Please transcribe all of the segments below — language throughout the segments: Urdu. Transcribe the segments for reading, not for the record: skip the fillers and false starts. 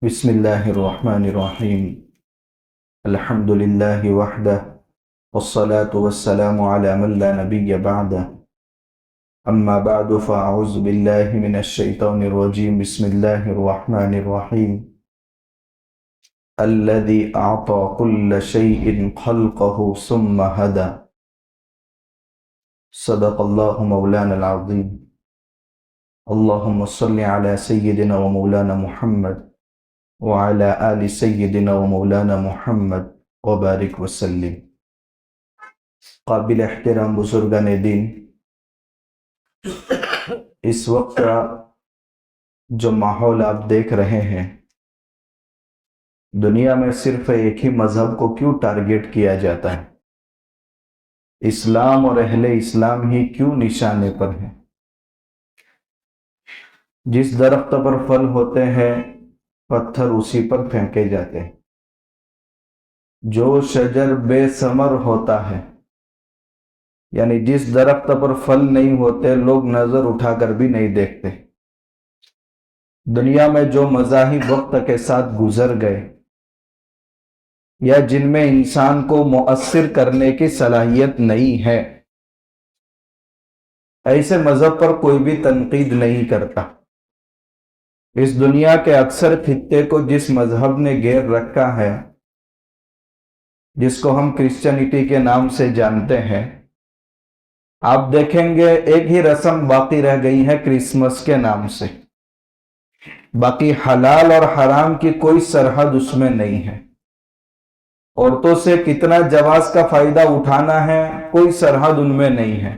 بسم اللہ الرحمن الرحیم الحمد للہ وحدہ والصلاة والسلام علی من لا نبی بعدہ اما بعد فاعوذ باللہ من الشیطان الرجیم بسم اللہ الرحمن الرحیم الذي اعطى كل شيء خلقه ثم هدى صدق اللہ مولانا العظیم اللہم صل علی سیدنا و مولانا محمد وعلى آل سیدنا و مولانا محمد وبارک وسلم۔ قابل احترام بزرگان دین، اس وقت کا جو ماحول آپ دیکھ رہے ہیں، دنیا میں صرف ایک ہی مذہب کو کیوں ٹارگٹ کیا جاتا ہے؟ اسلام اور اہل اسلام ہی کیوں نشانے پر ہیں؟ جس درخت پر پھل ہوتے ہیں پتھر اسی پر پھینکے جاتے ہیں، جو شجر بے ثمر ہوتا ہے، یعنی جس درخت پر پھل نہیں ہوتے لوگ نظر اٹھا کر بھی نہیں دیکھتے۔ دنیا میں جو مذاہب وقت کے ساتھ گزر گئے یا جن میں انسان کو مؤثر کرنے کی صلاحیت نہیں ہے، ایسے مذہب پر کوئی بھی تنقید نہیں کرتا۔ اس دنیا کے اکثر خطے کو جس مذہب نے گھیر رکھا ہے، جس کو ہم کرسچینٹی کے نام سے جانتے ہیں، آپ دیکھیں گے ایک ہی رسم باقی رہ گئی ہے کرسمس کے نام سے، باقی حلال اور حرام کی کوئی سرحد اس میں نہیں ہے۔ عورتوں سے کتنا جواز کا فائدہ اٹھانا ہے کوئی سرحد ان میں نہیں ہے۔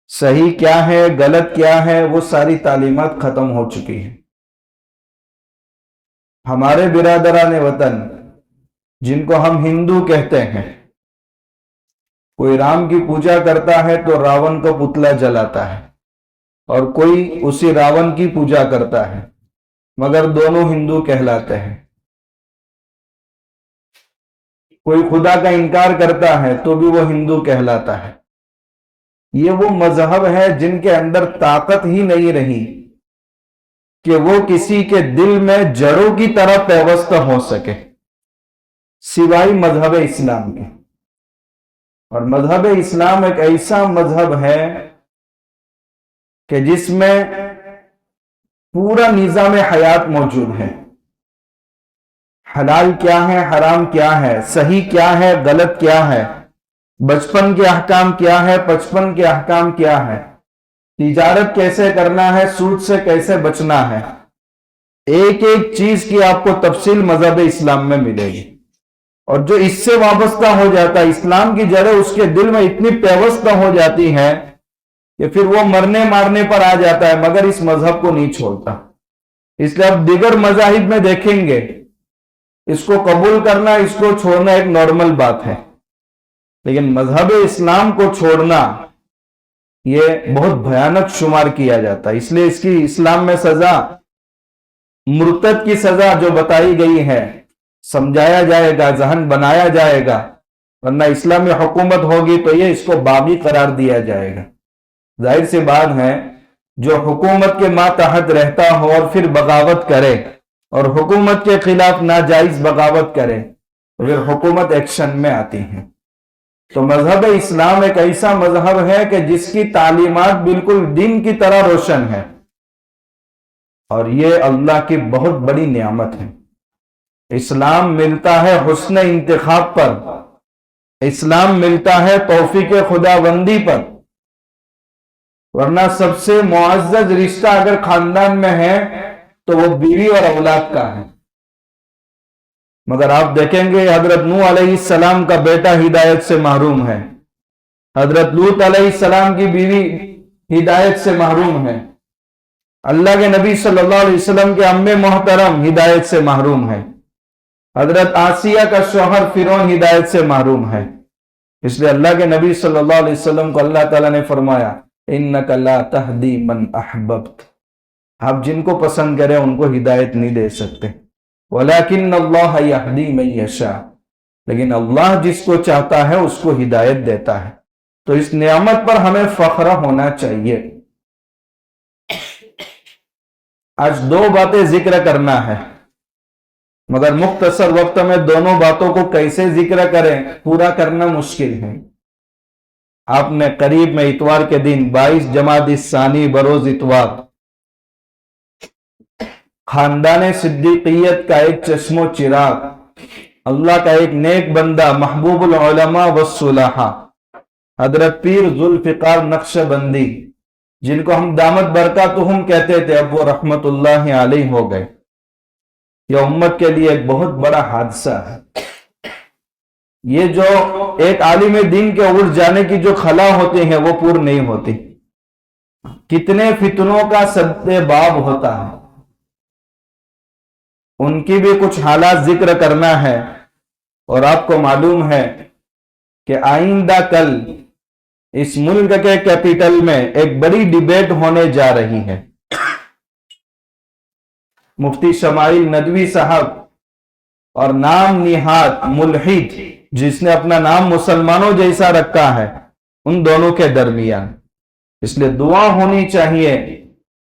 صحیح کیا ہے غلط کیا ہے وہ ساری تعلیمات ختم ہو چکی ہیں۔ ہمارے برادران وطن جن کو ہم ہندو کہتے ہیں، کوئی رام کی پوجا کرتا ہے تو راون کا پتلا جلاتا ہے، اور کوئی اسی راون کی پوجا کرتا ہے، مگر دونوں ہندو کہلاتے ہیں۔ کوئی خدا کا انکار کرتا ہے تو بھی وہ ہندو کہلاتا ہے۔ یہ وہ مذہب ہے جن کے اندر طاقت ہی نہیں رہی کہ وہ کسی کے دل میں جڑوں کی طرح پیوست ہو سکے، سوائے مذہب اسلام کے۔ اور مذہب اسلام ایک ایسا مذہب ہے کہ جس میں پورا نظام حیات موجود ہے۔ حلال کیا ہے، حرام کیا ہے، صحیح کیا ہے، غلط کیا ہے، بچپن کے احکام کیا ہے، پچپن کے احکام کیا ہے، تجارت کیسے کرنا ہے، سود سے کیسے بچنا ہے، ایک ایک چیز کی آپ کو تفصیل مذہب اسلام میں ملے گی۔ اور جو اس سے وابستہ ہو جاتا ہے، اسلام کی جڑیں اس کے دل میں اتنی پیوستہ ہو جاتی ہیں کہ پھر وہ مرنے مارنے پر آ جاتا ہے، مگر اس مذہب کو نہیں چھوڑتا۔ اس لیے اب دیگر مذاہب میں دیکھیں گے، اس کو قبول کرنا اس کو چھوڑنا ایک نارمل بات ہے، لیکن مذہب اسلام کو چھوڑنا یہ بہت بھیانک شمار کیا جاتا ہے۔ اس لیے اس کی اسلام میں سزا، مرتد کی سزا جو بتائی گئی ہے، سمجھایا جائے گا، ذہن بنایا جائے گا، ورنہ اسلامی حکومت ہوگی تو یہ اس کو باغی قرار دیا جائے گا۔ ظاہر سی بات ہے، جو حکومت کے ماتحت رہتا ہو اور پھر بغاوت کرے اور حکومت کے خلاف ناجائز بغاوت کرے تو پھر حکومت ایکشن میں آتی ہے۔ تو مذہب اسلام ایک ایسا مذہب ہے کہ جس کی تعلیمات بالکل دین کی طرح روشن ہے، اور یہ اللہ کی بہت بڑی نعمت ہے۔ اسلام ملتا ہے حسن انتخاب پر، اسلام ملتا ہے توفیق خداوندی پر، ورنہ سب سے معزز رشتہ اگر خاندان میں ہے تو وہ بیوی اور اولاد کا ہے۔ مگر آپ دیکھیں گے حضرت نوح علیہ السلام کا بیٹا ہدایت سے محروم ہے، حضرت لوط علیہ السلام کی بیوی ہدایت سے محروم ہے، اللہ کے نبی صلی اللہ علیہ وسلم کے ام محترم ہدایت سے محروم ہے، حضرت آسیہ کا شوہر فرعون ہدایت سے محروم ہے۔ اس لیے اللہ کے نبی صلی اللہ علیہ وسلم کو اللہ تعالیٰ نے فرمایا اِنَّكَ لَا تَهْدِي مَنْ أَحْبَبْتَ، آپ جن کو پسند کریں ان کو ہدایت نہیں دے سکتے، وَلَكِنَّ اللَّهَ يَهْدِي مَن يَشَاءُ، لیکن اللہ جس کو چاہتا ہے اس کو ہدایت دیتا ہے۔ تو اس نعمت پر ہمیں فخر ہونا چاہیے۔ آج دو باتیں ذکر کرنا ہے۔ مگر مختصر وقت میں دونوں باتوں کو کیسے ذکر کریں، پورا کرنا مشکل ہے۔ آپ نے قریب میں اتوار کے دن 22 جمادی الثانی بروز اتوار خاندان صدیقیت کا ایک چشم و چراغ، اللہ کا ایک نیک بندہ، محبوب العلماء والصلحاء، حضرت پیر ذوالفقار نقشبندی، جن کو ہم دامت برکاتہم کہتے تھے، اب وہ رحمت اللہ علیہ ہو گئے۔ یہ امت کے لیے ایک بہت بڑا حادثہ ہے۔ یہ جو ایک عالم دین کے اٹھ جانے کی جو خلا ہوتی ہے وہ پور نہیں ہوتی، کتنے فتنوں کا سبب ہوتا ہے، ان کی بھی کچھ حالات ذکر کرنا ہے۔ اور آپ کو معلوم ہے کہ آئندہ کل اس ملک کے کیپٹل میں ایک بڑی ڈیبیٹ ہونے جا رہی ہے۔ مفتی شمائل ندوی صاحب اور نام نہاد ملحد جس نے اپنا نام مسلمانوں جیسا رکھا ہے، ان دونوں کے درمیان، اس لیے دعا ہونی چاہیے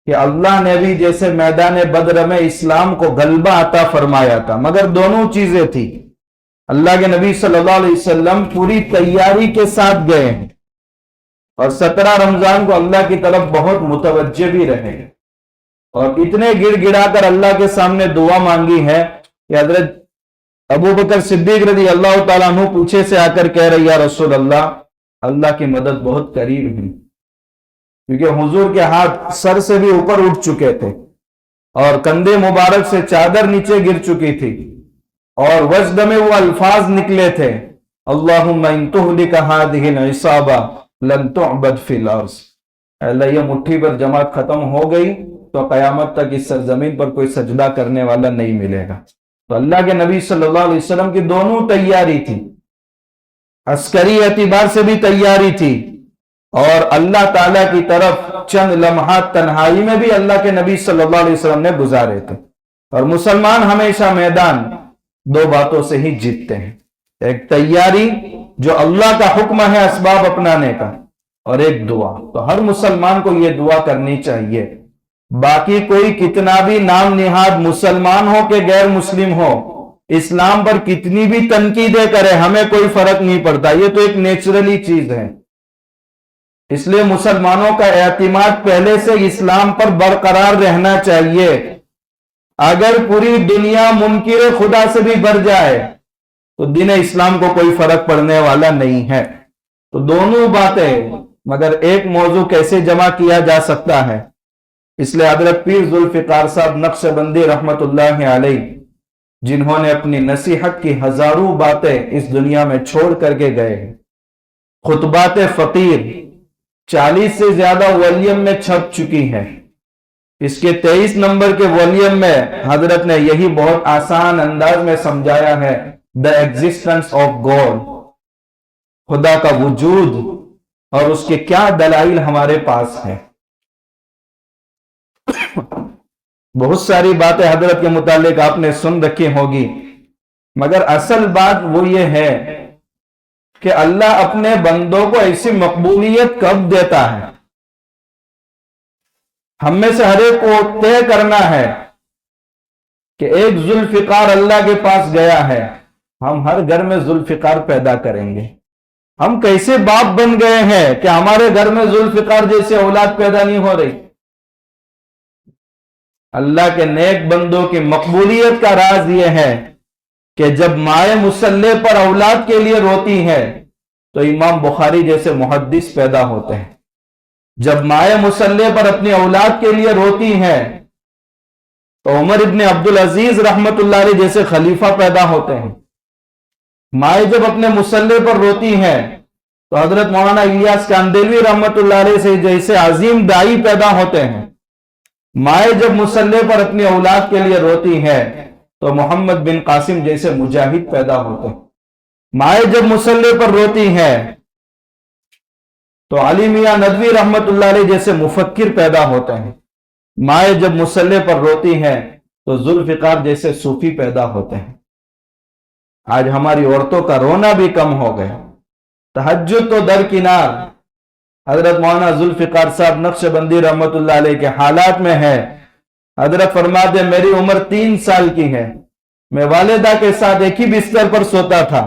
کہ اللہ نے بھی جیسے میدان بدر میں اسلام کو غلبہ عطا فرمایا تھا، مگر دونوں چیزیں تھی۔ اللہ کے نبی صلی اللہ علیہ وسلم پوری تیاری کے ساتھ گئے ہیں اور 17 رمضان کو اللہ کی طرف بہت متوجہ بھی رہے، اور اتنے گڑ گڑا کر اللہ کے سامنے دعا مانگی ہے کہ حضرت ابو بکر صدیق رضی اللہ تعالیٰ عنہ پیچھے سے آ کر کہہ رہے یا رسول اللہ، اللہ کی مدد بہت قریب ہے، کیونکہ حضور کے ہاتھ سر سے بھی اوپر اٹھ چکے تھے اور کندھے مبارک سے چادر نیچے گر چکی تھی، اور وجد میں وہ الفاظ نکلے تھے، اللہم ان تہلک ہذہ العصابہ لن تعبد فی الارض، اللہ یہ مٹھی پر جماعت ختم ہو گئی تو قیامت تک اس سرزمین پر کوئی سجدہ کرنے والا نہیں ملے گا۔ تو اللہ کے نبی صلی اللہ علیہ وسلم کی دونوں تیاری تھی، عسکری اعتبار سے بھی تیاری تھی، اور اللہ تعالیٰ کی طرف چند لمحات تنہائی میں بھی اللہ کے نبی صلی اللہ علیہ وسلم نے گزارے تھے۔ اور مسلمان ہمیشہ میدان دو باتوں سے ہی جیتتے ہیں، ایک تیاری جو اللہ کا حکم ہے اسباب اپنانے کا، اور ایک دعا۔ تو ہر مسلمان کو یہ دعا کرنی چاہیے، باقی کوئی کتنا بھی نام نہاد مسلمان ہو کہ غیر مسلم ہو، اسلام پر کتنی بھی تنقیدیں کرے، ہمیں کوئی فرق نہیں پڑتا، یہ تو ایک نیچرلی چیز ہے۔ اس لیے مسلمانوں کا اعتماد پہلے سے اسلام پر برقرار رہنا چاہیے۔ اگر پوری دنیا منکر خدا سے بھی بھر جائے تو دین اسلام کو کوئی فرق پڑنے والا نہیں ہے۔ تو دونوں باتیں، مگر ایک موضوع کیسے جمع کیا جا سکتا ہے، اس لیے حضرت پیر ذوالفقار صاحب نقشبندی رحمت اللہ علیہ، جنہوں نے اپنی نصیحت کی ہزاروں باتیں اس دنیا میں چھوڑ کر کے گئے ہیں، خطبات فقیر 40 سے زیادہ والیوم میں چھپ چکی ہیں، اس کے 23 نمبر کے والیوم میں حضرت نے یہی بہت آسان انداز میں سمجھایا ہے، دا ایگزسٹنس آف گاڈ، خدا کا وجود اور اس کے کیا دلائل ہمارے پاس ہیں۔ بہت ساری باتیں حضرت کے متعلق آپ نے سن رکھی ہوگی، مگر اصل بات وہ یہ ہے کہ اللہ اپنے بندوں کو ایسی مقبولیت کب دیتا ہے۔ ہم میں سے ہر ایک کو طے کرنا ہے کہ ایک ذوالفقار اللہ کے پاس گیا ہے، ہم ہر گھر میں ذوالفقار پیدا کریں گے۔ ہم کیسے باپ بن گئے ہیں کہ ہمارے گھر میں ذوالفقار جیسے اولاد پیدا نہیں ہو رہی۔ اللہ کے نیک بندوں کی مقبولیت کا راز یہ ہے کہ جب مائیں مصلح پر اولاد کے لیے روتی ہے تو امام بخاری جیسے محدث پیدا ہوتے ہیں، جب مائیں مصلح پر اپنی اولاد کے لیے روتی ہیں تو عمر ابن عبدالعزیز رحمت اللہ علیہ جیسے خلیفہ پیدا ہوتے ہیں، مائیں جب اپنے مصلح پر روتی ہیں تو حضرت مولانا الیاس کاندیلوی رحمت اللہ علیہ سے جیسے عظیم داعی پیدا ہوتے ہیں، مائیں جب مصلح پر اپنی اولاد کے لیے روتی ہیں تو محمد بن قاسم جیسے مجاہد پیدا ہوتے ہیں، مائیں جب مصلح پر روتی ہیں تو علی میاں ندوی رحمت اللہ علیہ جیسے مفکر پیدا ہوتے ہیں، مائیں جب مصلح پر روتی ہیں تو ذوالفقار جیسے صوفی پیدا ہوتے ہیں۔ آج ہماری عورتوں کا رونا بھی کم ہو گیا، تہجد تو درکنار۔ حضرت مولانا ذوالفقار صاحب نقشبندی رحمت اللہ علیہ کے حالات میں ہے، حضرت فرماتے میری عمر 3 سال کی ہے، میں والدہ کے ساتھ ایک ہی بستر پر سوتا تھا،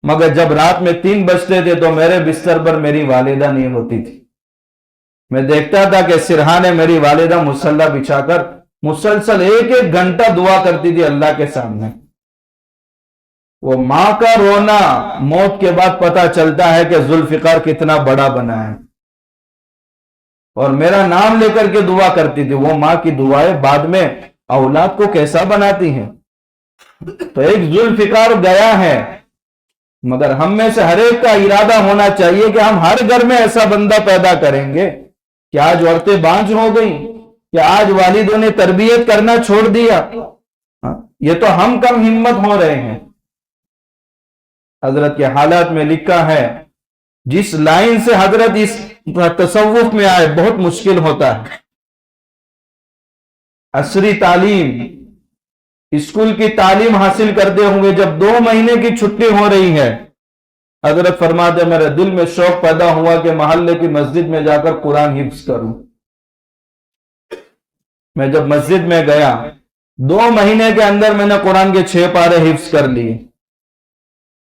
مگر جب رات میں 3 بجتے تھے تو میرے بستر پر میری والدہ نہیں ہوتی تھی۔ میں دیکھتا تھا کہ سرحانے میری والدہ مصلی بچھا کر مسلسل 1 گھنٹہ دعا کرتی تھی اللہ کے سامنے۔ وہ ماں کا رونا موت کے بعد پتا چلتا ہے کہ ذوالفقار کتنا بڑا بنا ہے، اور میرا نام لے کر کے دعا کرتی تھی۔ وہ ماں کی دعائیں بعد میں اولاد کو کیسا بناتی ہیں۔ تو ایک ذوالفقار گیا ہے، مگر ہم میں سے ہر ایک کا ارادہ ہونا چاہیے کہ ہم ہر گھر میں ایسا بندہ پیدا کریں گے کہ آج عورتیں بانجھ ہو گئیں، کہ آج والدوں نے تربیت کرنا چھوڑ دیا۔ یہ تو ہم کم ہمت ہو رہے ہیں۔ حضرت کے حالات میں لکھا ہے، جس لائن سے حضرت اس تصوف میں آئے بہت مشکل ہوتا ہے۔ عصری تعلیم، اسکول کی تعلیم حاصل کرتے ہوئے جب 2 مہینے کی چھٹی ہو رہی ہے، حضرت فرماتے میرے دل میں شوق پیدا ہوا کہ محلے کی مسجد میں جا کر قرآن حفظ کروں۔ میں جب مسجد میں گیا، 2 مہینے کے اندر میں نے قرآن کے 6 پارے حفظ کر لیے۔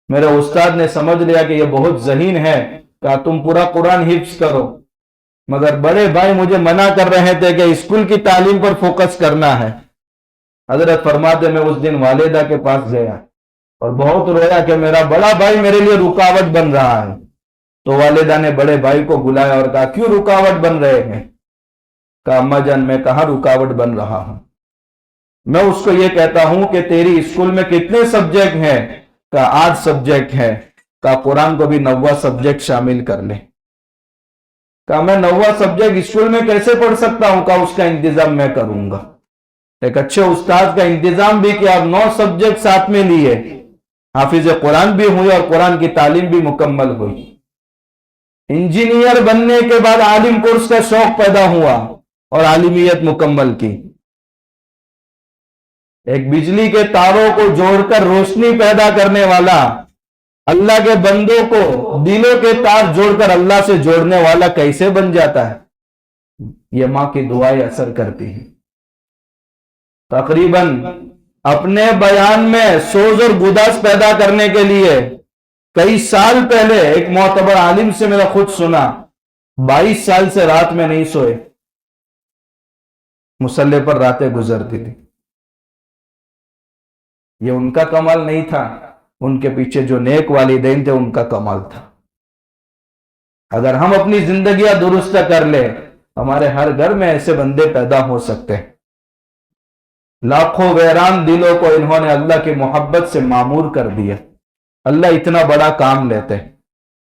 میرے استاد نے سمجھ لیا کہ یہ بہت ذہین ہے، کہا تم پورا قرآن حفظ کرو، مگر بڑے بھائی مجھے منع کر رہے تھے کہ اسکول کی تعلیم پر فوکس کرنا ہے۔ حضرت فرماتے میں اس دن والدہ کے پاس گیا اور بہت رویا کہ میرا بڑا بھائی میرے لیے رکاوٹ بن رہا ہے۔ تو والدہ نے بڑے بھائی کو بلایا اور کہا کیوں رکاوٹ بن رہے ہیں؟ کہا اماں جان میں کہاں رکاوٹ بن رہا ہوں، میں اس کو یہ کہتا ہوں کہ تیری اسکول میں کتنے سبجیکٹ ہیں؟ کہا 8 سبجیکٹ ہے۔ کہا قرآن کو بھی 9واں سبجیکٹ شامل کر لے۔ کہا میں 9واں سبجیکٹ اسکول میں کیسے پڑھ سکتا ہوں؟ کہا اس کا انتظام میں کروں گا۔ ایک اچھے استاد کا انتظام بھی کیا، 9 سبجیکٹ ساتھ میں لیے، حافظ قرآن بھی ہوئی اور قرآن کی تعلیم بھی مکمل ہوئی۔ انجینئر بننے کے بعد عالم کورس کا شوق پیدا ہوا اور عالمیت مکمل کی۔ ایک بجلی کے تاروں کو جوڑ کر روشنی پیدا کرنے والا، اللہ کے بندوں کو دلوں کے تار جوڑ کر اللہ سے جوڑنے والا کیسے بن جاتا ہے؟ یہ ماں کی دعائیں اثر کرتی ہیں۔ تقریباً اپنے بیان میں سوز اور گداز پیدا کرنے کے لیے کئی سال پہلے ایک معتبر عالم سے میرا خود سنا، 22 سال سے رات میں نہیں سوئے، مصلی پر راتیں گزرتی تھی۔ یہ ان کا کمال نہیں تھا، ان کے پیچھے جو نیک والدین تھے ان کا کمال تھا۔ اگر ہم اپنی زندگیاں درست کر لیں، ہمارے ہر گھر میں ایسے بندے پیدا ہو سکتے ہیں۔ لاکھوں ویران دلوں کو انہوں نے اللہ کی محبت سے معمور کر دیا۔ اللہ اتنا بڑا کام لیتے،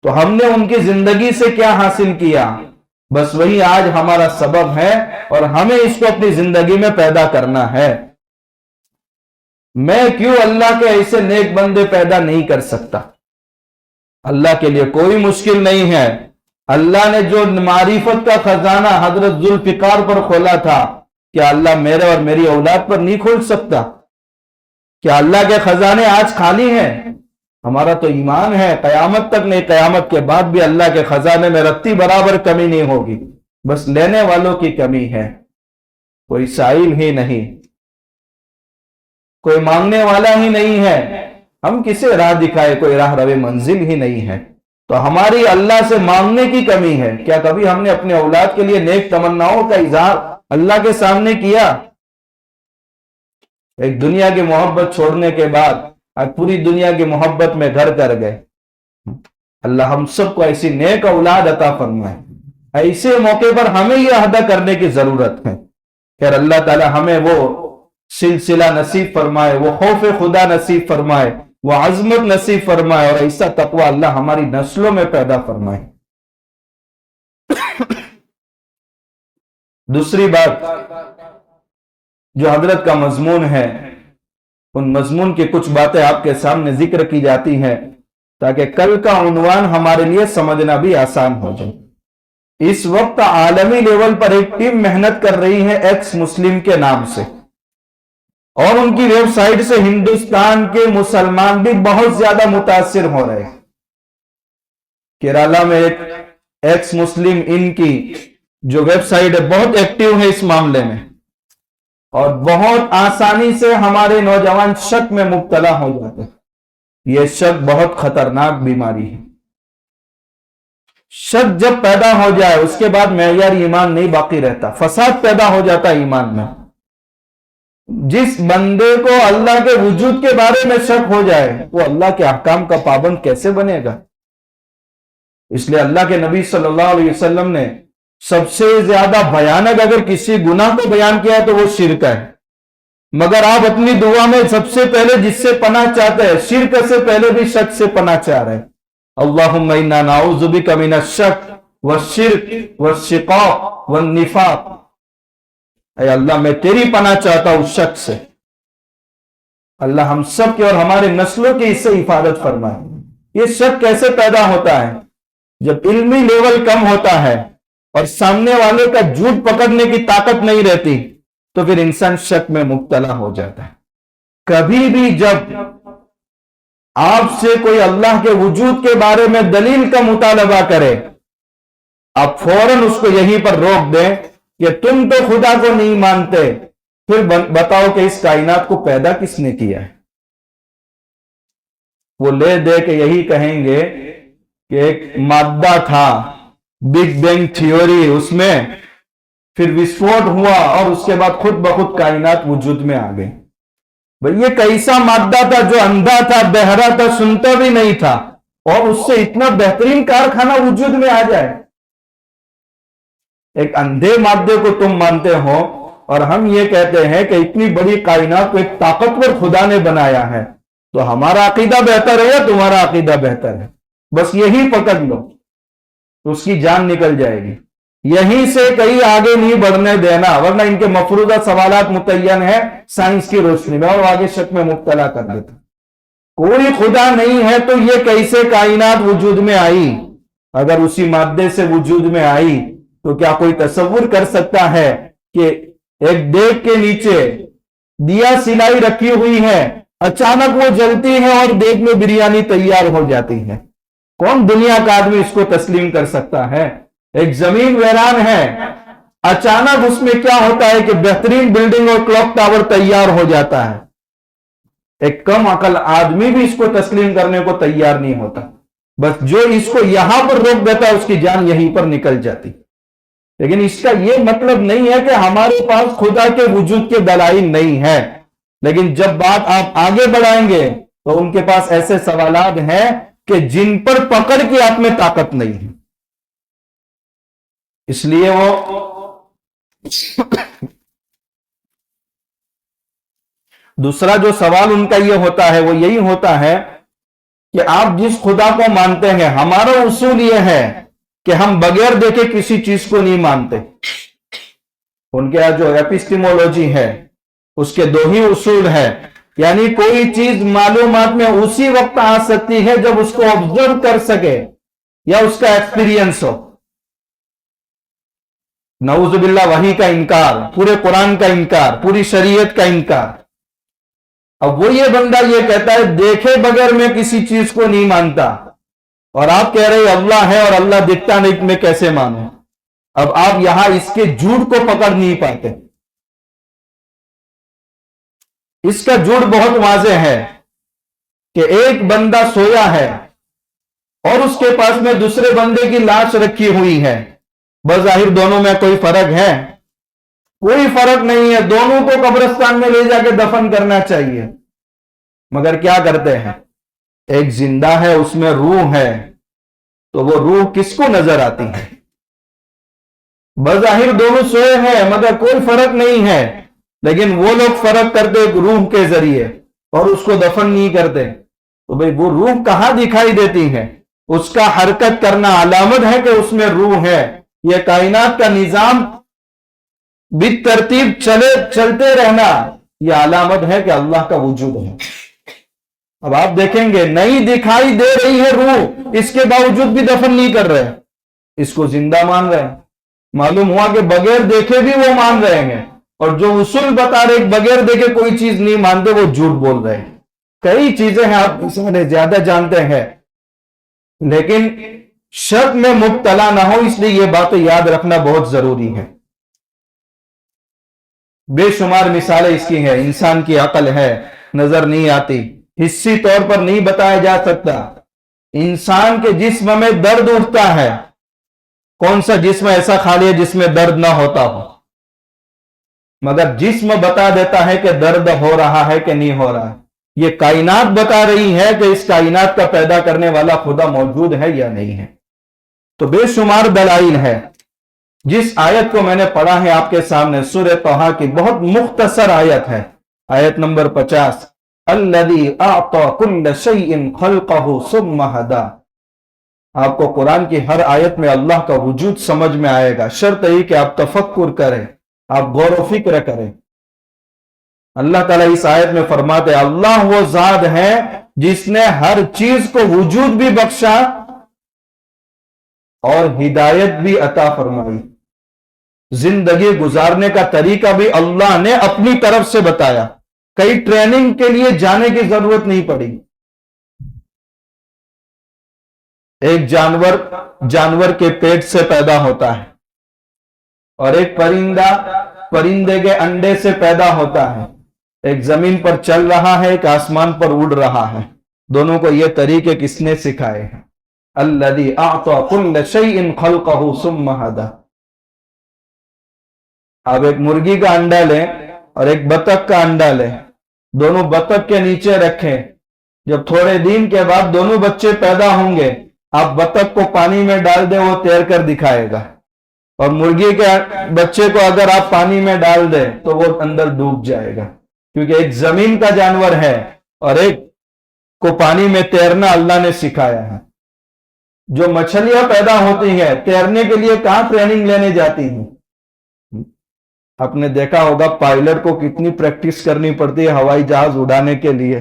تو ہم نے ان کی زندگی سے کیا حاصل کیا؟ بس وہی آج ہمارا سبب ہے اور ہمیں اس کو اپنی زندگی میں پیدا کرنا ہے۔ میں کیوں اللہ کے ایسے نیک بندے پیدا نہیں کر سکتا؟ اللہ کے لیے کوئی مشکل نہیں ہے۔ اللہ نے جو معرفت کا خزانہ حضرت ذوالفقار پر کھولا تھا، کیا اللہ میرے اور میری اولاد پر نہیں کھول سکتا؟ کیا اللہ کے خزانے آج خالی ہیں؟ ہمارا تو ایمان ہے قیامت تک نہیں، قیامت کے بعد بھی اللہ کے خزانے میں رتی برابر کمی نہیں ہوگی، بس لینے والوں کی کمی ہے۔ کوئی سائل ہی نہیں، کوئی مانگنے والا ہی نہیں ہے، ہم کسے راہ دکھائے، کوئی راہ رو منزل ہی نہیں ہے۔ تو ہماری اللہ سے مانگنے کی کمی ہے۔ کیا کبھی ہم نے اپنے اولاد کے لیے نیک تمناؤں کا اظہار اللہ کے سامنے کیا؟ ایک دنیا کی محبت چھوڑنے کے بعد آج پوری دنیا کی محبت میں گھر کر گئے۔ اللہ ہم سب کو ایسی نیک اولاد عطا فرمائے۔ ایسے موقع پر ہمیں یہ عہدہ کرنے کی ضرورت ہے کہ اللہ تعالی ہمیں وہ سلسلہ نصیب فرمائے، وہ خوف خدا نصیب فرمائے، وہ عظمت نصیب فرمائے، اور ایسا تقوی اللہ ہماری نسلوں میں پیدا فرمائے۔ دوسری بات جو حضرت کا مضمون ہے، ان مضمون کی کچھ باتیں آپ کے سامنے ذکر کی جاتی ہیں تاکہ کل کا عنوان ہمارے لیے سمجھنا بھی آسان ہو جائے۔ اس وقت عالمی لیول پر ایک ٹیم محنت کر رہی ہے ایکس مسلم کے نام سے، اور ان کی ویب سائٹ سے ہندوستان کے مسلمان بھی بہت زیادہ متاثر ہو رہے ہیں۔ کیرالہ میں ایک ایکس مسلم ان کی جو ویب سائٹ ہے بہت ایکٹیو ہے اس معاملے میں۔ اور بہت آسانی سے ہمارے نوجوان شک میں مبتلا ہو جاتے ہیں. یہ شک بہت خطرناک بیماری ہے. شک جب پیدا ہو جائے اس کے بعد معیار ایمان نہیں باقی رہتا، فساد پیدا ہو جاتا ہے ایمان میں. جس بندے کو اللہ کے وجود کے بارے میں شک ہو جائے وہ اللہ کے احکام کا پابند کیسے بنے گا؟ اس لیے اللہ کے نبی صلی اللہ علیہ وسلم نے سب سے زیادہ بھیانک اگر کسی گناہ کو بیان کیا ہے تو وہ شرک ہے. مگر آپ اپنی دعا میں سب سے پہلے جس سے پناہ چاہتے ہیں، شرک سے پہلے بھی شک سے پناہ چاہ رہے ہیں. اللہم انا نعوذ بک من الشک والشرک والشقاق والنفاق. اے اللہ میں تیری پناہ چاہتا ہوں شک سے. اللہ ہم سب کے اور ہمارے نسلوں کی اس سے حفاظت فرمائے. یہ شک کیسے پیدا ہوتا ہے؟ جب علمی لیول کم ہوتا ہے اور سامنے والے کا جھوٹ پکڑنے کی طاقت نہیں رہتی تو پھر انسان شک میں مبتلا ہو جاتا ہے. کبھی بھی جب آپ سے کوئی اللہ کے وجود کے بارے میں دلیل کا مطالبہ کرے، آپ فوراً اس کو یہیں پر روک دیں کہ تم تو خدا کو نہیں مانتے، پھر بتاؤ کہ اس کائنات کو پیدا کس نے کیا ہے. وہ لے دے کے یہی کہیں گے کہ ایک مادہ تھا، بگ بینگ تھیوری، اس میں پھر وسفوٹ ہوا اور اس کے بعد خود بخود کائنات وجود میں آ گئی. بھئی یہ کیسا مادہ تھا جو اندھا تھا، بہرا تھا، سنتا بھی نہیں تھا، اور اس سے اتنا بہترین کارخانہ وجود میں آ جائے. ایک اندھے مادے کو تم مانتے ہو اور ہم یہ کہتے ہیں کہ اتنی بڑی کائنات کو ایک طاقتور خدا نے بنایا ہے. تو ہمارا عقیدہ بہتر ہے یا تمہارا عقیدہ بہتر ہے؟ بس یہی پکڑ لو تو اس کی جان نکل جائے گی. یہیں سے کہیں آگے نہیں بڑھنے دینا، ورنہ ان کے مفروضہ سوالات متعین ہیں سائنس کی روشنی میں اور آگے شک میں مبتلا کر دیتا. کوئی خدا نہیں ہے تو یہ کیسے کائنات وجود میں آئی؟ اگر اسی مادے سے وجود میں آئی تو کیا کوئی تصور کر سکتا ہے کہ ایک دیگ کے نیچے دیا سلائی رکھی ہوئی ہے، اچانک وہ جلتی ہے اور دیگ میں بریانی تیار ہو جاتی ہے؟ کون دنیا کا آدمی اس کو تسلیم کر سکتا ہے؟ ایک زمین ویران ہے، اچانک اس میں کیا ہوتا ہے کہ بہترین بلڈنگ اور کلاک ٹاور تیار ہو جاتا ہے. ایک کم عقل آدمی بھی اس کو تسلیم کرنے کو تیار نہیں ہوتا. بس جو اس کو یہاں پر روک دیتا ہے اس کی جان یہیں پر نکل جاتی. لیکن اس کا یہ مطلب نہیں ہے کہ ہمارے پاس خدا کے وجود کے دلائل نہیں ہے. لیکن جب بات آپ آگے بڑھائیں گے تو ان کے پاس ایسے سوالات ہیں کہ جن پر پکڑ کی آپ میں طاقت نہیں ہے. اس لیے وہ دوسرا جو سوال ان کا یہ ہوتا ہے وہ یہی ہوتا ہے کہ آپ جس خدا کو مانتے ہیں، ہمارا اصول یہ ہے کہ ہم بغیر دیکھے کسی چیز کو نہیں مانتے. ان کے جو ایپسٹیمولوجی ہے اس کے دو ہی اصول ہے، یعنی کوئی چیز معلومات میں اسی وقت آ سکتی ہے جب اس کو آبزرو کر سکے یا اس کا ایکسپیرینس ہو. نعوذ باللہ وحی کا انکار، پورے قرآن کا انکار، پوری شریعت کا انکار. اب وہ یہ بندہ یہ کہتا ہے دیکھے بغیر میں کسی چیز کو نہیں مانتا، اور آپ کہہ رہے اللہ ہے اور اللہ دکھتا نہیں، میں کیسے مانوں؟ اب آپ یہاں اس کے جھوٹ کو پکڑ نہیں پاتے. اس کا جھوٹ بہت واضح ہے کہ ایک بندہ سویا ہے اور اس کے پاس میں دوسرے بندے کی لاش رکھی ہوئی ہے. بظاہر دونوں میں کوئی فرق ہے؟ کوئی فرق نہیں ہے. دونوں کو قبرستان میں لے جا کے دفن کرنا چاہیے. مگر کیا کرتے ہیں؟ ایک زندہ ہے، اس میں روح ہے، تو وہ روح کس کو نظر آتی ہے؟ بظاہر دونوں سوئے ہیں مگر کوئی فرق نہیں ہے، لیکن وہ لوگ فرق کرتے روح کے ذریعے اور اس کو دفن نہیں کرتے. تو بھئی وہ روح کہاں دکھائی دیتی ہے؟ اس کا حرکت کرنا علامت ہے کہ اس میں روح ہے. یہ کائنات کا نظام بالترتیب چلتے رہنا یہ علامت ہے کہ اللہ کا وجود ہے. اب آپ دیکھیں گے نہیں دکھائی دے رہی ہے روح، اس کے باوجود بھی دفن نہیں کر رہے، اس کو زندہ مان رہے ہیں. معلوم ہوا کہ بغیر دیکھے بھی وہ مان رہے ہیں، اور جو اصول بتا رہے بغیر دیکھے کوئی چیز نہیں مانتے وہ جھوٹ بول رہے ہیں. کئی چیزیں ہیں آپ سارے زیادہ جانتے ہیں، لیکن شک میں مبتلا نہ ہو، اس لیے یہ باتیں یاد رکھنا بہت ضروری ہے. بے شمار مثالیں اس کی ہیں. انسان کی عقل ہے, نظر نہیں آتی, حصی طور پر نہیں بتایا جا سکتا. انسان کے جسم میں درد اٹھتا ہے, کون سا جسم ایسا خالی ہے جس میں درد نہ ہوتا ہو؟ مگر جسم بتا دیتا ہے کہ درد ہو رہا ہے کہ نہیں ہو رہا ہے. یہ کائنات بتا رہی ہے کہ اس کائنات کا پیدا کرنے والا خدا موجود ہے یا نہیں ہے. تو بے شمار دلائل ہے. جس آیت کو میں نے پڑھا ہے آپ کے سامنے, سورہ طٰہٰ کی بہت مختصر آیت ہے, آیت نمبر 50, الذی اعطى كل شیء خلقہ ثم ہدی. آپ کو قرآن کی ہر آیت میں اللہ کا وجود سمجھ میں آئے گا, شرط یہ کہ آپ تفکر کریں, آپ غور و فکر کریں. اللہ تعالیٰ اس آیت میں فرماتے ہیں اللہ وہ ذات ہے جس نے ہر چیز کو وجود بھی بخشا اور ہدایت بھی عطا فرمائی. زندگی گزارنے کا طریقہ بھی اللہ نے اپنی طرف سے بتایا, کئی ٹریننگ کے لیے جانے کی ضرورت نہیں پڑی. ایک جانور کے پیٹ سے پیدا ہوتا ہے, اور ایک پرندے کے انڈے سے پیدا ہوتا ہے. ایک زمین پر چل رہا ہے, ایک آسمان پر اڑ رہا ہے. دونوں کو یہ طریقے کس نے سکھائے ہیں؟ الذی اعطى كل شیء خلقہ ثم ہدی. آپ ایک مرغی کا انڈا لیں اور ایک بطخ کا انڈا لیں, دونوں بطخ کے نیچے رکھیں. جب تھوڑے دن کے بعد دونوں بچے پیدا ہوں گے, آپ بطخ کو پانی میں ڈال دیں, وہ تیر کر دکھائے گا. اور مرغی کے بچے کو اگر آپ پانی میں ڈال دیں تو وہ اندر ڈوب جائے گا, کیونکہ ایک زمین کا جانور ہے اور ایک کو پانی میں تیرنا اللہ نے سکھایا ہے. جو مچھلیاں پیدا ہوتی ہیں تیرنے کے لیے کہاں ٹریننگ لینے جاتی ہیں؟ آپ نے دیکھا ہوگا پائلٹ کو کتنی پریکٹس کرنی پڑتی ہے ہوائی جہاز اڑانے کے لیے.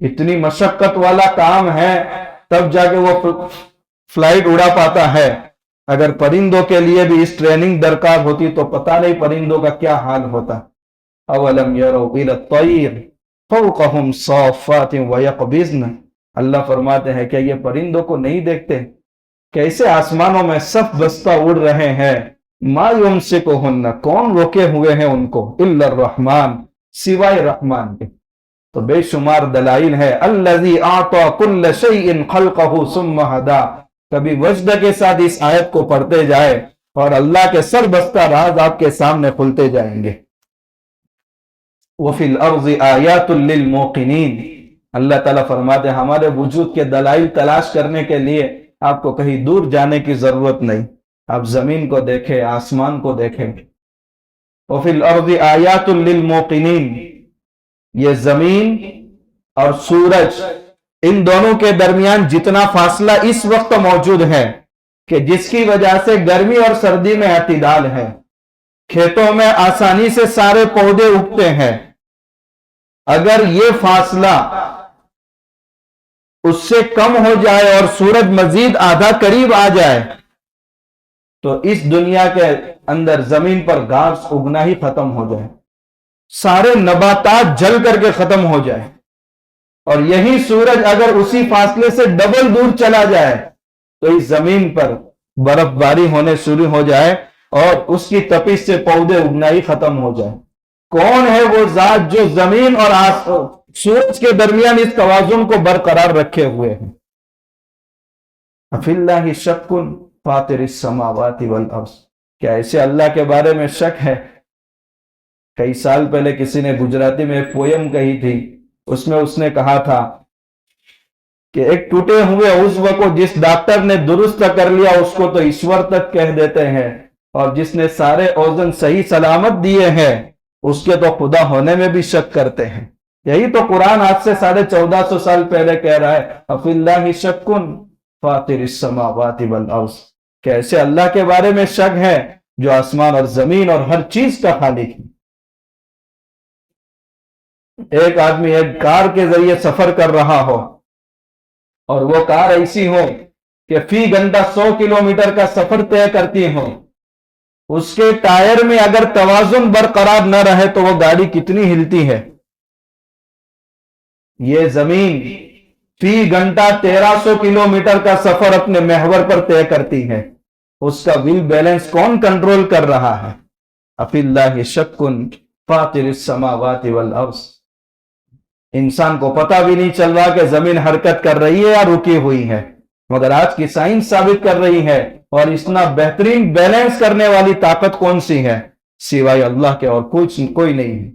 اتنی مشقت والا کام ہے تب جا کے وہ فلائٹ اڑا پاتا ہے. اگر پرندوں کے لیے بھی اس ٹریننگ درکار ہوتی تو پتہ نہیں پرندوں کا کیا حال ہوتا. اولم یروا الی الطیر فوقہم صافات ویقبضن. اللہ فرماتے ہیں کہ یہ پرندوں کو نہیں دیکھتے کیسے آسمانوں میں صف بستہ اڑ رہے ہیں. ما یمسکہن, کون روکے ہوئے ہیں ان کو, الا الرحمن, سوائے رحمان کے. تو بے شمار دلائل ہے. الذی اعطى كل شیء خلقہ ثم ہدی. کبھی وجد کے ساتھ اس آیت کو پڑھتے جائے اور اللہ کے سر بستہ راز آپ کے سامنے کھلتے جائیں گے. وفی الارض آیات للموقنین. اللہ تعالیٰ فرماتے ہیں ہمارے وجود کے دلائل تلاش کرنے کے لیے آپ کو کہیں دور جانے کی ضرورت نہیں. آپ زمین کو دیکھیں, آسمان کو دیکھیں. وفی الارض آیات للموقنین. یہ زمین اور سورج, ان دونوں کے درمیان جتنا فاصلہ اس وقت موجود ہے کہ جس کی وجہ سے گرمی اور سردی میں اعتدال ہے, کھیتوں میں آسانی سے سارے پودے اگتے ہیں. اگر یہ فاصلہ اس سے کم ہو جائے اور سورج مزید آدھا قریب آ جائے تو اس دنیا کے اندر زمین پر گھاس اگنا ہی ختم ہو جائے, سارے نباتات جل کر کے ختم ہو جائے. اور یہی سورج اگر اسی فاصلے سے ڈبل دور چلا جائے تو اس زمین پر برف باری ہونے شروع ہو جائے اور اس کی تپش سے پودے اگنا ہی ختم ہو جائے. کون ہے وہ ذات جو زمین اور سورج کے درمیان اس توازن کو برقرار رکھے ہوئے ہیں؟ افی اللہ شک فاطر السماوات والارض. کیا ایسے اللہ کے بارے میں شک ہے؟ کئی سال پہلے کسی نے گجراتی میں ایک پویم کہی تھی, اس میں اس نے کہا تھا کہ ایک ٹوٹے ہوئے عضو کو جس ڈاکٹر نے درست کر لیا اس کو تو ایشور تک کہہ دیتے ہیں, اور جس نے سارے اوزن صحیح سلامت دیے ہیں اس کے تو خدا ہونے میں بھی شک کرتے ہیں. یہی تو قرآن آج سے 1450 سال پہلے کہہ رہا ہے افی اللہ شک فاطر السماوات والارض. کیسے اللہ کے بارے میں شک ہے جو آسمان اور زمین اور ہر چیز کا خالق ہے. ایک آدمی ایک کار کے ذریعے سفر کر رہا ہو اور وہ کار ایسی ہو کہ فی گھنٹہ 100 کلومیٹر کا سفر طے کرتی ہو, اس کے ٹائر میں اگر توازن برقرار نہ رہے تو وہ گاڑی کتنی ہلتی ہے. یہ زمین فی گھنٹہ 1300 کلومیٹر کا سفر اپنے محور پر طے کرتی ہے. اس کا ویل بیلنس کون کنٹرول کر رہا ہے؟ افی اللہ شک فاطر السماوات والارض. انسان کو پتہ بھی نہیں چل رہا کہ زمین حرکت کر رہی ہے یا رکی ہوئی ہے، مگر آج کی سائنس ثابت کر رہی ہے. اور اتنا بہترین بیلنس کرنے والی طاقت کون سی ہے سوائے اللہ کے، اور کوئی نہیں ہے.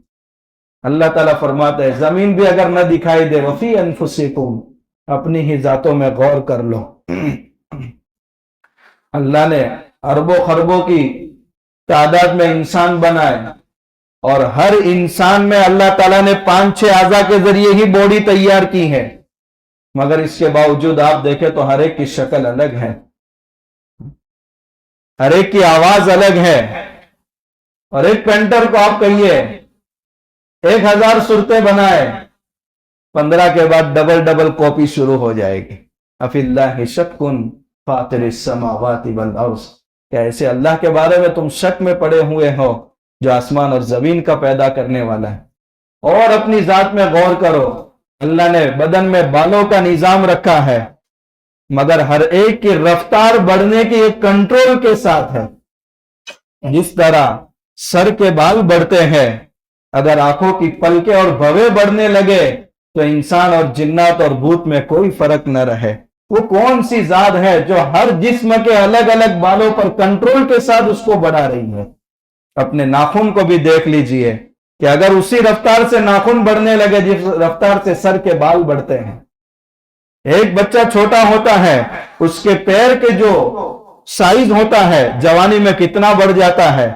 اللہ تعالیٰ فرماتا ہے زمین بھی اگر نہ دکھائی دے وفی انفسکم، اپنی ہی ذاتوں میں غور کر لو. اللہ نے اربوں خربوں کی تعداد میں انسان بنائے، اور ہر انسان میں اللہ تعالیٰ نے 5-6 اعضاء کے ذریعے ہی باڈی تیار کی ہے، مگر اس کے باوجود آپ دیکھیں تو ہر ایک کی شکل الگ ہے، ہر ایک کی آواز الگ ہے. اور ایک پینٹر کو آپ کہیے 1000 صورتیں بنائے، 15 کے بعد ڈبل کاپی شروع ہو جائے گی. افی اللہ شک فاطر السماوات والارض، کیا ایسے اللہ کے بارے میں تم شک میں پڑے ہوئے ہو جو آسمان اور زمین کا پیدا کرنے والا ہے؟ اور اپنی ذات میں غور کرو. اللہ نے بدن میں بالوں کا نظام رکھا ہے، مگر ہر ایک کی رفتار بڑھنے کی ایک کنٹرول کے ساتھ ہے. جس طرح سر کے بال بڑھتے ہیں، اگر آنکھوں کی پلکیں اور بھویں بڑھنے لگے تو انسان اور جنات اور بھوت میں کوئی فرق نہ رہے. وہ کون سی ذات ہے جو ہر جسم کے الگ الگ بالوں پر کنٹرول کے ساتھ اس کو بڑھا رہی ہے؟ اپنے ناخن کو بھی دیکھ لیجئے کہ اگر اسی رفتار سے ناخن بڑھنے لگے جس رفتار سے سر کے بال بڑھتے ہیں. ایک بچہ چھوٹا ہوتا ہے، اس کے پیر کے جو سائز ہوتا ہے جوانی میں کتنا بڑھ جاتا ہے.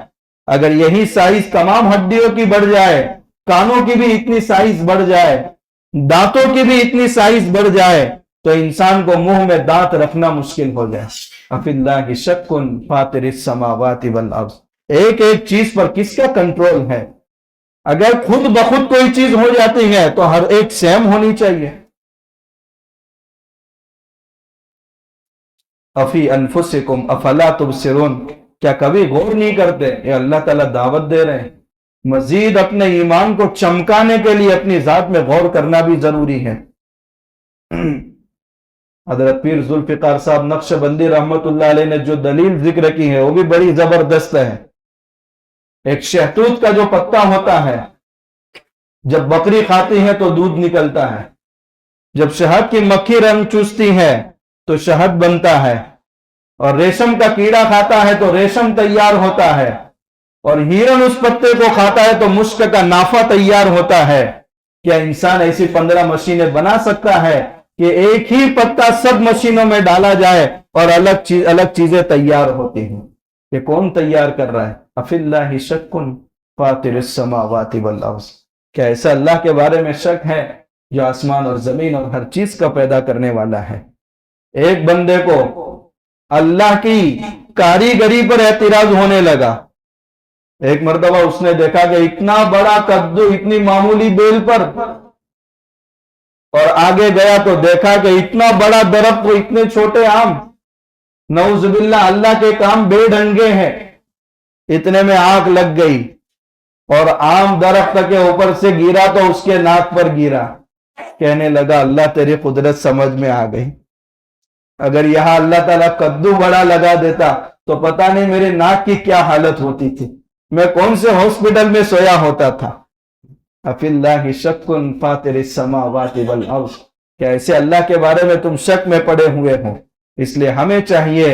اگر یہی سائز تمام ہڈیوں کی بڑھ جائے، کانوں کی بھی اتنی سائز بڑھ جائے، دانتوں کی بھی اتنی سائز بڑھ جائے تو انسان کو منہ میں دانت رکھنا مشکل ہو جائے. افی اللہ شک فاطر السماوات والارض. ایک ایک چیز پر کس کا کنٹرول ہے؟ اگر خود بخود کوئی چیز ہو جاتی ہے تو ہر ایک سیم ہونی چاہیے. افی انفسکم افلا تبصرون، کیا کبھی غور نہیں کرتے؟ یہ اللہ تعالیٰ دعوت دے رہے ہیں. مزید اپنے ایمان کو چمکانے کے لیے اپنی ذات میں غور کرنا بھی ضروری ہے. حضرت پیر ذوالفقار صاحب نقشبندی رحمت اللہ علیہ نے جو دلیل ذکر کی ہے وہ بھی بڑی زبردست ہے. ایک شہتوت کا جو پتا ہوتا ہے، جب بکری کھاتی ہے تو دودھ نکلتا ہے، جب شہد کی مکھی رنگ چوستی ہے تو شہد بنتا ہے، اور ریشم کا کیڑا کھاتا ہے تو ریشم تیار ہوتا ہے، اور ہیرن اس پتے کو کھاتا ہے تو مشک کا نافہ تیار ہوتا ہے. کیا انسان ایسی 15 مشینیں بنا سکتا ہے کہ ایک ہی پتا سب مشینوں میں ڈالا جائے اور الگ چیزیں تیار ہوتی ہیں؟ کہ کون تیار کر رہا ہے؟ افی اللہ شک فاطر السماوات والارض. کیا ایسا اللہ کے بارے میں شک ہے جو آسمان اور زمین اور ہر چیز کا پیدا کرنے والا ہے؟ ایک بندے کو اللہ کی کاریگری پر اعتراض ہونے لگا. ایک مرتبہ اس نے دیکھا کہ اتنا بڑا کدو اتنی معمولی بیل پر، اور آگے گیا تو دیکھا کہ اتنا بڑا درخت کو اتنے چھوٹے آم. نعوذ باللہ، اللہ کے کام بے ڈھنگے ہیں. اتنے میں آنکھ لگ گئی اور آم درخت کے اوپر سے گرا تو اس کے ناک پر گرا. کہنے لگا اللہ تیری قدرت سمجھ میں آ گئی. اگر یہاں اللہ تعالیٰ کدو بڑا لگا دیتا تو پتہ نہیں میرے ناک کی کیا حالت ہوتی تھی، میں کون سے ہاسپٹل میں سویا ہوتا تھا. افی اللہ شک فاطر السماوات والارض. کیا ایسے اللہ کے بارے میں تم شک میں پڑے ہوئے ہو؟ اس لیے ہمیں چاہیے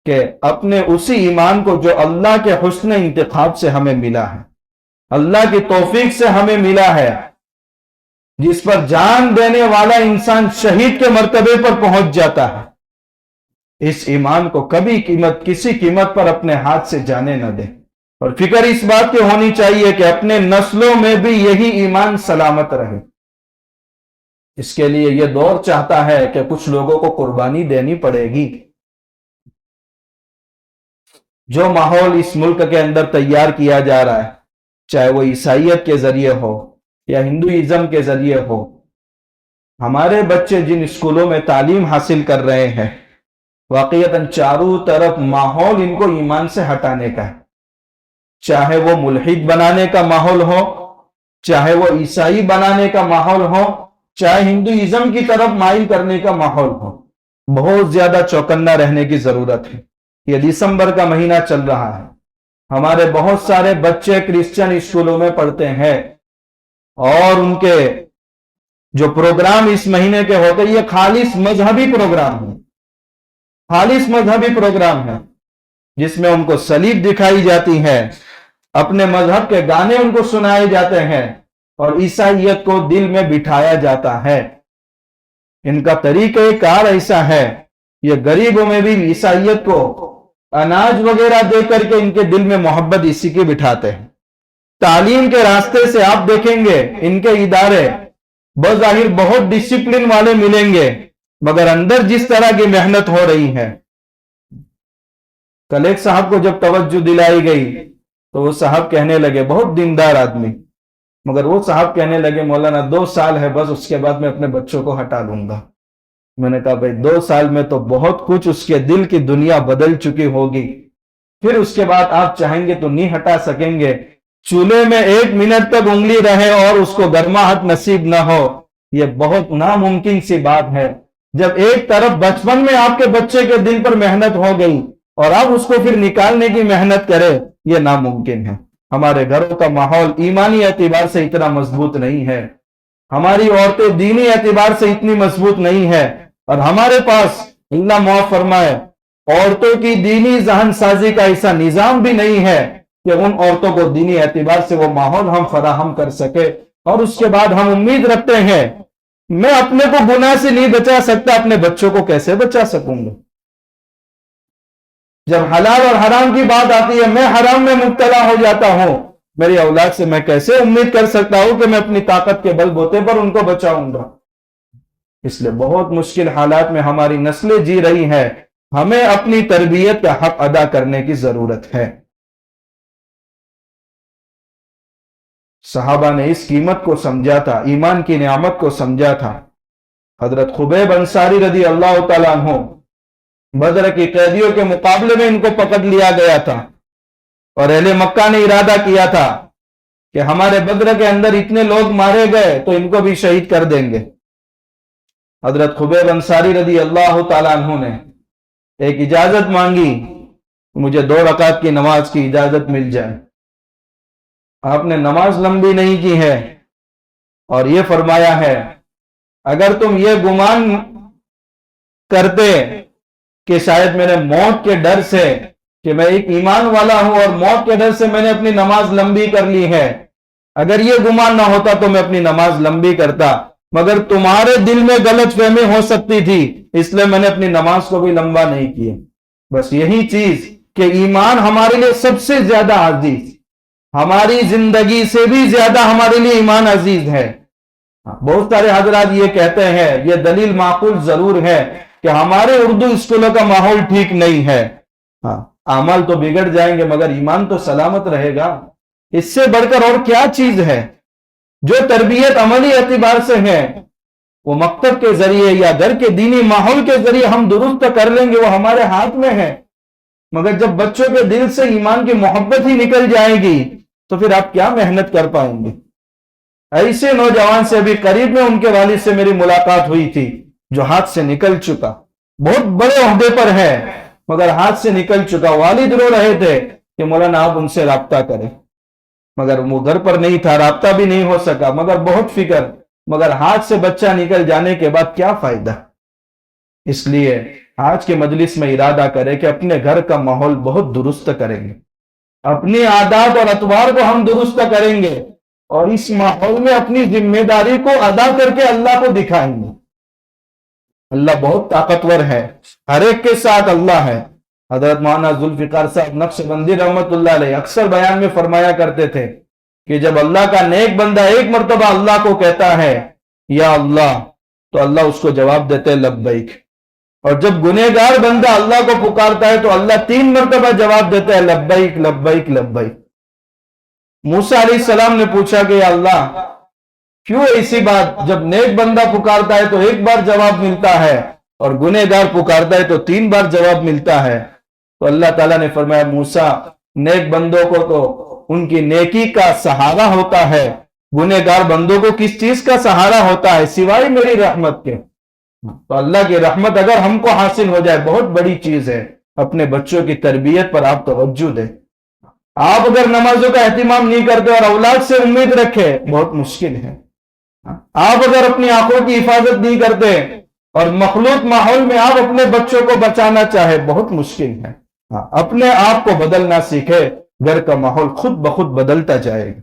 کہ اپنے اسی ایمان کو جو اللہ کے حسن انتخاب سے ہمیں ملا ہے، اللہ کی توفیق سے ہمیں ملا ہے، جس پر جان دینے والا انسان شہید کے مرتبے پر پہنچ جاتا ہے، اس ایمان کو کبھی کسی قیمت پر اپنے ہاتھ سے جانے نہ دے. اور فکر اس بات کی ہونی چاہیے کہ اپنے نسلوں میں بھی یہی ایمان سلامت رہے. اس کے لیے یہ دور چاہتا ہے کہ کچھ لوگوں کو قربانی دینی پڑے گی. جو ماحول اس ملک کے اندر تیار کیا جا رہا ہے، چاہے وہ عیسائیت کے ذریعے ہو یا ہندوازم کے ذریعے ہو، ہمارے بچے جن اسکولوں میں تعلیم حاصل کر رہے ہیں، واقعتاً چاروں طرف ماحول ان کو ایمان سے ہٹانے کا ہے. چاہے وہ ملحد بنانے کا ماحول ہو، چاہے وہ عیسائی بنانے کا ماحول ہو، چاہے ہندوازم کی طرف مائل کرنے کا ماحول ہو. بہت زیادہ چوکنا رہنے کی ضرورت ہے. یہ دسمبر کا مہینہ چل رہا ہے، ہمارے بہت سارے بچے کرسچن اسکولوں میں پڑھتے ہیں اور ان کے جو پروگرام اس مہینے کے ہوتے ہیں یہ خالص مذہبی پروگرام ہے، خالص مذہبی پروگرام ہے، جس میں ان کو صلیب دکھائی جاتی ہے، اپنے مذہب کے گانے ان کو سنائے جاتے ہیں اور عیسائیت کو دل میں بٹھایا جاتا ہے۔ ان کا طریقہ کار ایسا ہے، یہ غریبوں میں بھی عیسائیت کو اناج وغیرہ دے کر کے ان کے دل میں محبت اسی کی بٹھاتے ہیں۔ تعلیم کے راستے سے آپ دیکھیں گے ان کے ادارے بظاہر بہت ڈسپلن والے ملیں گے، مگر اندر جس طرح کی محنت ہو رہی ہے۔ کل ایک صاحب کو جب توجہ دلائی گئی تو وہ صاحب کہنے لگے، بہت دیندار آدمی، مگر وہ صاحب کہنے لگے مولانا 2 سال ہے بس، اس کے بعد میں اپنے بچوں کو ہٹا لوں گا۔ میں نے کہا بھائی 2 سال میں تو بہت کچھ اس کے دل کی دنیا بدل چکی ہوگی، پھر اس کے بعد آپ چاہیں گے تو نہیں ہٹا سکیں گے۔ چولہے میں 1 منٹ تک انگلی رہے اور اس کو گرماہٹ نصیب نہ ہو، یہ بہت ناممکن سی بات ہے۔ جب ایک طرف بچپن میں آپ کے بچے کے دل پر محنت ہو گئی اور آپ اس کو پھر نکالنے کی محنت کرے، یہ ناممکن ہے۔ ہمارے گھروں کا ماحول ایمانی اعتبار سے اتنا مضبوط نہیں ہے، ہماری عورتیں دینی اعتبار سے اتنی مضبوط نہیں ہے، اور ہمارے پاس اللہ معاف فرمائے عورتوں کی دینی ذہن سازی کا ایسا نظام بھی نہیں ہے کہ ان عورتوں کو دینی اعتبار سے وہ ماحول ہم فراہم کر سکے، اور اس کے بعد ہم امید رکھتے ہیں میں اپنے کو گناہ سے نہیں بچا سکتا، اپنے بچوں کو کیسے بچا سکوں گا؟ جب حلال اور حرام کی بات آتی ہے، میں حرام میں مبتلا ہو جاتا ہوں، میری اولاد سے میں کیسے امید کر سکتا ہوں کہ میں اپنی طاقت کے بل بوتے پر ان کو بچاؤں گا؟ اس لیے بہت مشکل حالات میں ہماری نسلیں جی رہی ہیں، ہمیں اپنی تربیت کا حق ادا کرنے کی ضرورت ہے۔ صحابہ نے اس قیمت کو سمجھا تھا، ایمان کی نعمت کو سمجھا تھا۔ حضرت خبیب انصاری رضی اللہ تعالیٰ عنہ، بدر کی قیدیوں کے مقابلے میں ان کو پکڑ لیا گیا تھا اور اہل مکہ نے ارادہ کیا تھا کہ ہمارے بدر کے اندر اتنے لوگ مارے گئے تو ان کو بھی شہید کر دیں گے۔ حضرت خبیب انصاری رضی اللہ تعالیٰ عنہ نے ایک اجازت مانگی، مجھے 2 رکعت کی نماز کی اجازت مل جائے۔ آپ نے نماز لمبی نہیں کی ہے اور یہ فرمایا ہے اگر تم یہ گمان کرتے کہ شاید میرے موت کے ڈر سے کہ میں ایک ایمان والا ہوں اور موت کے ڈر سے میں نے اپنی نماز لمبی کر لی ہے، اگر یہ گمان نہ ہوتا تو میں اپنی نماز لمبی کرتا، مگر تمہارے دل میں غلط فہمی ہو سکتی تھی اس لیے میں نے اپنی نماز کو بھی لمبا نہیں کیا۔ بس یہی چیز کہ ایمان ہمارے لیے سب سے زیادہ عزیز، ہماری زندگی سے بھی زیادہ ہمارے لیے ایمان عزیز ہے۔ بہت سارے حضرات یہ کہتے ہیں، یہ دلیل معقول ضرور ہے کہ ہمارے اردو اسکولوں کا ماحول ٹھیک نہیں ہے، اعمال تو بگڑ جائیں گے مگر ایمان تو سلامت رہے گا۔ اس سے بڑھ کر اور کیا چیز ہے؟ جو تربیت عملی اعتبار سے ہے وہ مکتب کے ذریعے یا گھر کے دینی ماحول کے ذریعے ہم درست کر لیں گے، وہ ہمارے ہاتھ میں ہے، مگر جب بچوں کے دل سے ایمان کی محبت ہی نکل جائے گی تو پھر آپ کیا محنت کر پائیں گے؟ ایسے نوجوان سے ابھی قریب میں ان کے والد سے میری ملاقات ہوئی تھی جو ہاتھ سے نکل چکا، بہت بڑے عہدے پر ہے مگر ہاتھ سے نکل چکا۔ والد رو رہے تھے کہ مولانا آپ ان سے رابطہ کریں، مگر وہ گھر پر نہیں تھا، رابطہ بھی نہیں ہو سکا، مگر بہت فکر، مگر ہاتھ سے بچہ نکل جانے کے بعد کیا فائدہ؟ اس لیے آج کے مجلس میں ارادہ کریں کہ اپنے گھر کا ماحول بہت درست کریں گے، اپنی عادات اور اطوار کو ہم درست کریں گے اور اس ماحول میں اپنی ذمہ داری کو ادا کر کے اللہ کو دکھائیں گے۔ اللہ بہت طاقتور ہے، ہر ایک کے ساتھ اللہ ہے۔ حضرت مولانا ذوالفقار صاحب نقشبندی رحمت اللہ علیہ اکثر بیان میں فرمایا کرتے تھے کہ جب اللہ کا نیک بندہ ایک مرتبہ اللہ کو کہتا ہے یا اللہ تو اللہ اس کو جواب دیتے ہیں لبیک، اور جب گنہگار بندہ اللہ کو پکارتا ہے تو اللہ 3 مرتبہ جواب دیتا ہے لبیک لبیک لبیک۔ موسیٰ علیہ السلام نے پوچھا کہ یا اللہ کیوں ایسی بات، جب نیک بندہ پکارتا ہے تو 1 بار جواب ملتا ہے اور گنہگار پکارتا ہے تو 3 بار جواب ملتا ہے؟ تو اللہ تعالیٰ نے فرمایا موسیٰ نیک بندوں کو تو ان کی نیکی کا سہارا ہوتا ہے، گنہگار بندوں کو کس چیز کا سہارا ہوتا ہے سوائے میری رحمت کے؟ تو اللہ کی رحمت اگر ہم کو حاصل ہو جائے بہت بڑی چیز ہے۔ اپنے بچوں کی تربیت پر آپ توجہ دیں، آپ اگر نمازوں کا اہتمام نہیں کرتے اور اولاد سے امید رکھے بہت مشکل ہے. آپ اگر اپنی آنکھوں کی حفاظت نہیں کرتے اور مخلوط ماحول میں آپ اپنے بچوں کو بچانا چاہے بہت مشکل ہے. اپنے آپ کو بدلنا سیکھے، گھر کا ماحول خود بخود بدلتا جائے گا.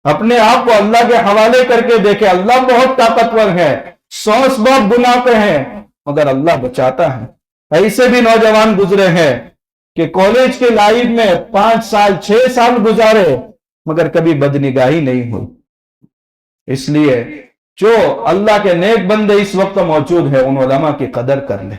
اپنے آپ کو اللہ کے حوالے کر کے دیکھے، اللہ بہت طاقتور ہے. 100 اسباب گناہ پہ ہیں مگر اللہ بچاتا ہے. ایسے بھی نوجوان گزرے ہیں کہ کالج کے لائف میں 5 سال 6 سال گزارے مگر کبھی بدنگاہی نہیں ہوئی. اس لیے جو اللہ کے نیک بندے اس وقت موجود ہیں ان علماء کی قدر کر لیں،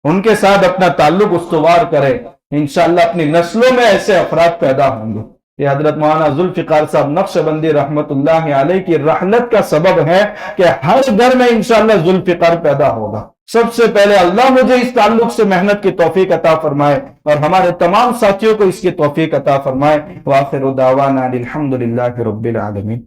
ان کے ساتھ اپنا تعلق استوار کرے. انشاءاللہ اپنی نسلوں میں ایسے افراد پیدا ہوں گے. یہ حضرت مولانا ذوالفقار صاحب نقشبندی رحمت اللہ علیہ کی رحلت کا سبب ہے کہ ہر گھر میں انشاءاللہ ذوالفقار پیدا ہوگا. سب سے پہلے اللہ مجھے اس تعلق سے محنت کی توفیق عطا فرمائے اور ہمارے تمام ساتھیوں کو اس کی توفیق عطا فرمائے. وآخر دعوانا الحمدللہ رب العالمین.